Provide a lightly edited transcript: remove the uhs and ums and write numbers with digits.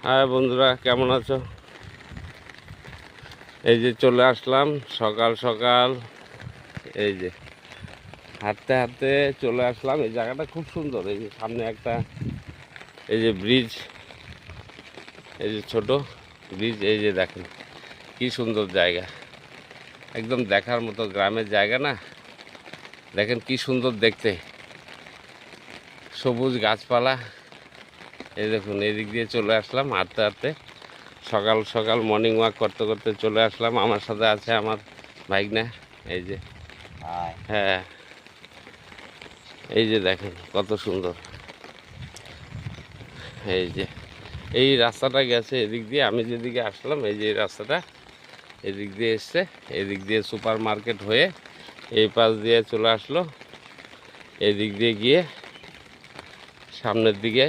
হ্যাঁ বন্ধুরা, কেমন আছো? এই যে চলে আসলাম সকাল সকাল। এই যে হাঁটতে হাঁটতে চলে আসলাম। এই জায়গাটা খুব সুন্দর। এই যে সামনে একটা এই যে ব্রিজ, এই যে ছোট ব্রিজ, এই যে দেখেন কি সুন্দর জায়গা, একদম দেখার মতো গ্রামের জায়গা না? দেখেন কি সুন্দর দেখতে, সবুজ গাছপালা। এই দেখুন, এদিক দিয়ে চলে আসলাম হাঁটতে হাঁটতে, সকাল সকাল মর্নিং ওয়াক করতে করতে চলে আসলাম। আমার সাথে আছে আমার ভাইগনা। এই যে, হ্যাঁ, এই যে দেখেন কত সুন্দর। এই যে এই রাস্তাটা গেছে এদিক দিয়ে, আমি যেদিকে আসলাম এই যে এই রাস্তাটা এদিক দিয়ে এসছে, এদিক দিয়ে সুপার মার্কেট হয়ে এই পাশ দিয়ে চলে আসলো। এদিক দিয়ে গিয়ে সামনের দিকে